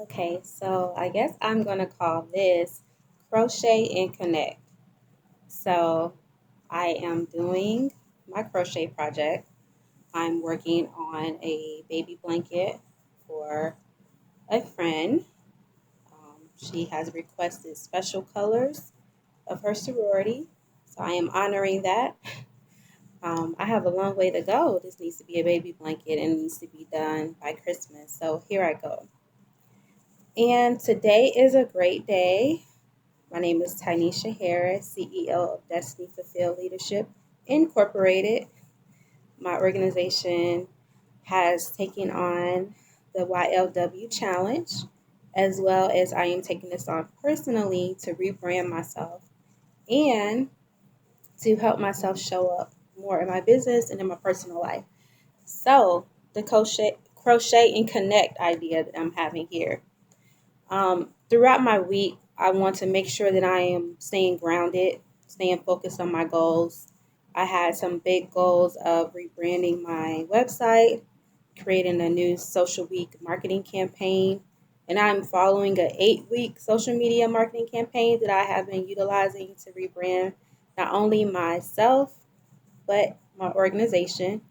Okay, so I guess I'm going to call this Crochet and Connect. So I am doing my crochet project. I'm working on a baby blanket for a friend. She has requested special colors of her sorority, so I am honoring that. I have a long way to go. This needs to be a baby blanket and needs to be done by Christmas. So here I go. And today is a great day. My name is Tynesha Harris, CEO of Destiny Fulfilled Leadership Incorporated. My organization has taken on the YLW Challenge, as well as I am taking this on personally to rebrand myself and to help myself show up more in my business and in my personal life. So, the crochet and connect idea that I'm having here. Throughout my week, I want to make sure that I am staying grounded, staying focused on my goals. I had some big goals of rebranding my website, creating a new social week marketing campaign, and I'm following an 8-week social media marketing campaign that I have been utilizing to rebrand not only myself, but my organization.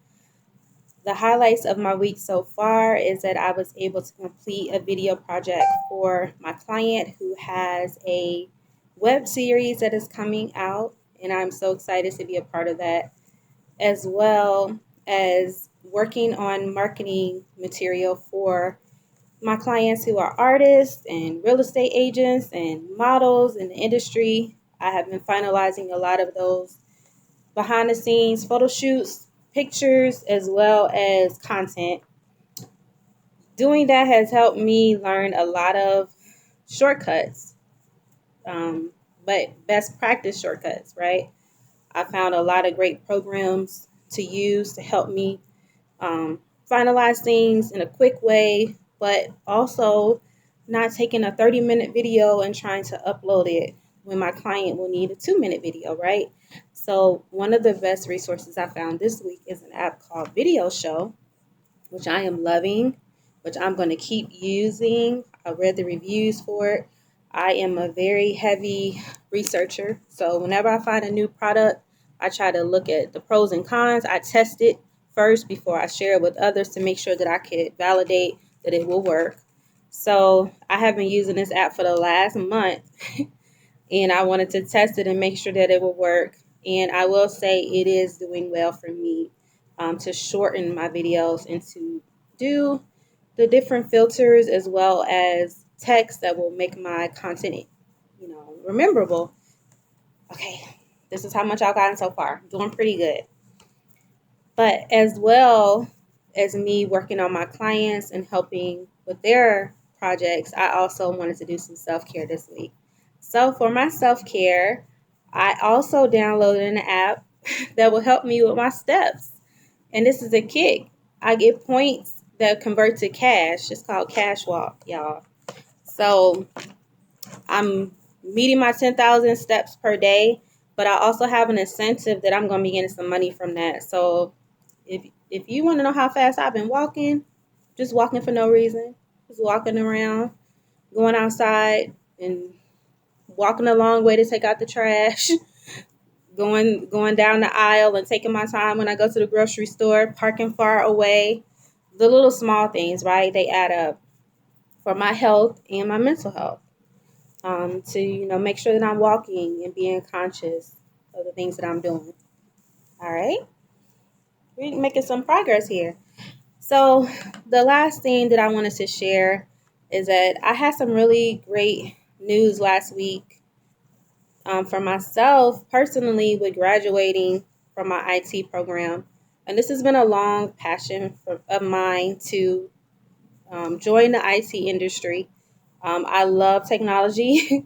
The highlights of my week so far is that I was able to complete a video project for my client who has a web series that is coming out, and I'm so excited to be a part of that, as well as working on marketing material for my clients who are artists and real estate agents and models in the industry. I have been finalizing a lot of those behind the scenes photo shoots, pictures, as well as content. Doing that has helped me learn a lot of shortcuts, but best practice shortcuts, right? I found a lot of great programs to use to help me finalize things in a quick way, but also not taking a 30-minute video and trying to upload it when my client will need a 2-minute video, right? So one of the best resources I found this week is an app called Videoshow, which I am loving, which I'm going to keep using. I read the reviews for it. I am a very heavy researcher. So whenever I find a new product, I try to look at the pros and cons. I test it first before I share it with others to make sure that I could validate that it will work. So I have been using this app for the last month and I wanted to test it and make sure that it will work. And I will say it is doing well for me to shorten my videos and to do the different filters as well as text that will make my content, rememberable. Okay, this is how much I've gotten so far. Doing pretty good. But as well as me working on my clients and helping with their projects, I also wanted to do some self-care this week. So for my self-care, I also downloaded an app that will help me with my steps. And this is a kick. I get points that convert to cash. It's called cashwalk, y'all. So I'm meeting my 10,000 steps per day, but I also have an incentive that I'm going to be getting some money from that. So if you want to know how fast I've been walking, just walking for no reason, just walking around, going outside and walking a long way to take out the trash, going down the aisle and taking my time when I go to the grocery store, parking far away. The little small things, right? They add up for my health and my mental health. To make sure that I'm walking and being conscious of the things that I'm doing. All right, we're making some progress here. So the last thing that I wanted to share is that I had some really great news last week for myself personally with graduating from my IT program. And this has been a long passion of mine to join the IT industry. I love technology.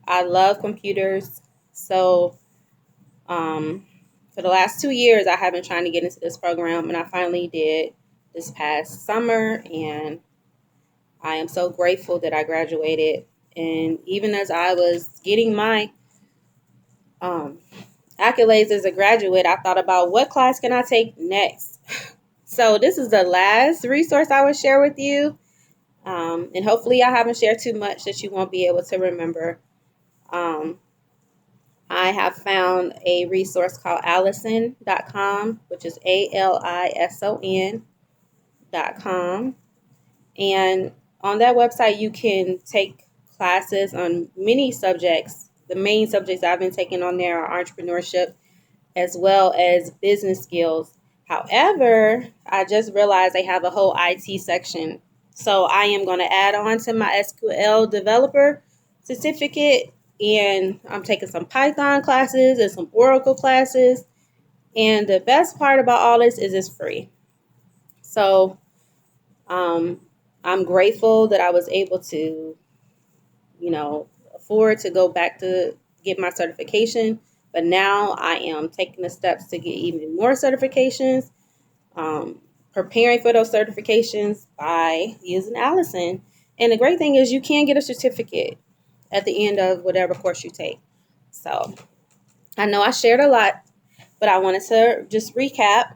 I love computers. So for the last 2 years, I have been trying to get into this program, and I finally did this past summer, and I am so grateful that I graduated. And even as I was getting my accolades as a graduate, I thought about what class can I take next. So this is the last resource I would share with you. And hopefully I haven't shared too much that you won't be able to remember. I have found a resource called Allison.com, which is ALISON.com. And on that website, you can take classes on many subjects. The main subjects I've been taking on there are entrepreneurship as well as business skills. However, I just realized they have a whole IT section. So I am going to add on to my SQL developer certificate, and I'm taking some Python classes and some Oracle classes. And the best part about all this is it's free. So I'm grateful that I was able to, afford to go back to get my certification. But now I am taking the steps to get even more certifications, preparing for those certifications by using Allison. And the great thing is you can get a certificate at the end of whatever course you take. So I know I shared a lot, but I wanted to just recap.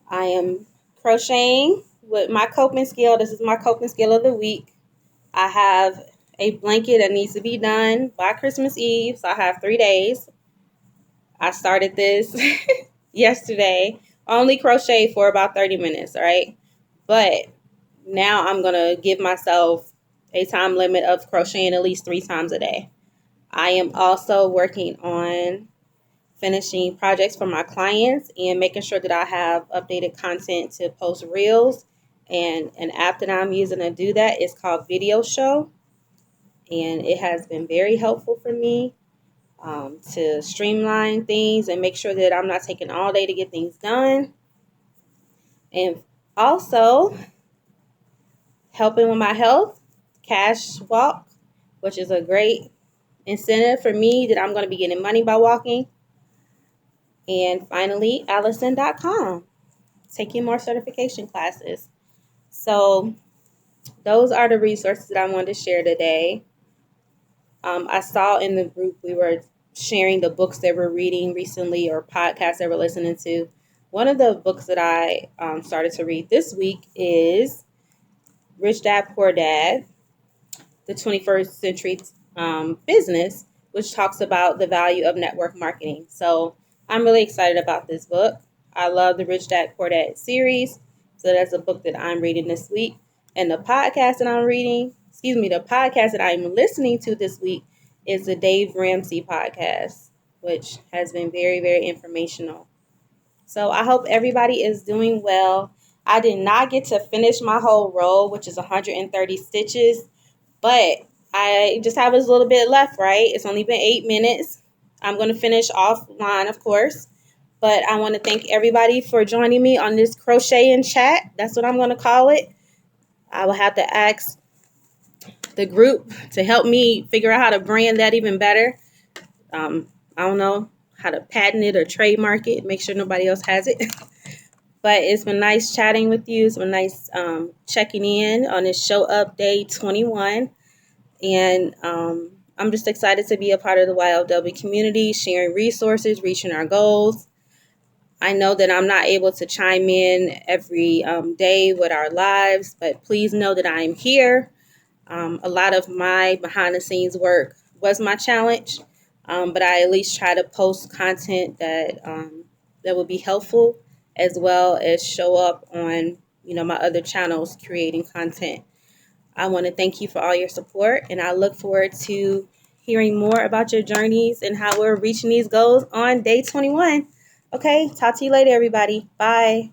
I am crocheting with my coping skill. This is my coping skill of the week. I have a blanket that needs to be done by Christmas Eve, so I have 3 days. I started this yesterday. I only crochet for about 30 minutes, all right? But now I'm going to give myself a time limit of crocheting at least 3 times a day. I am also working on finishing projects for my clients and making sure that I have updated content to post reels. And an app that I'm using to do that is called Videoshow. And it has been very helpful for me to streamline things and make sure that I'm not taking all day to get things done. And also helping with my health, cashwalk, which is a great incentive for me that I'm going to be getting money by walking. And finally, Allison.com, taking more certification classes. So those are the resources that I wanted to share today. I saw in the group we were sharing the books that we're reading recently or podcasts that we're listening to. One of the books that I started to read this week is Rich Dad, Poor Dad, the 21st Century Business, which talks about the value of network marketing. So I'm really excited about this book. I love the Rich Dad, Poor Dad series. So that's a book that I'm reading this week. And the podcast that I'm listening to this week is the Dave Ramsey podcast, which has been very, very informational. So I hope everybody is doing well. I did not get to finish my whole row, which is 130 stitches, but I just have a little bit left, right? It's only been 8 minutes. I'm going to finish offline, of course. But I want to thank everybody for joining me on this crochet and chat. That's what I'm going to call it. I will have to ask the group to help me figure out how to brand that even better. I don't know how to patent it or trademark it, make sure nobody else has it. But it's been nice chatting with you. It's been nice checking in on this show up day 21. And I'm just excited to be a part of the YLW community, sharing resources, reaching our goals. I know that I'm not able to chime in every day with our lives, but please know that I am here. A lot of my behind the scenes work was my challenge, but I at least try to post content that will be helpful, as well as show up on my other channels creating content. I want to thank you for all your support, and I look forward to hearing more about your journeys and how we're reaching these goals on day 21. Okay, talk to you later, everybody. Bye.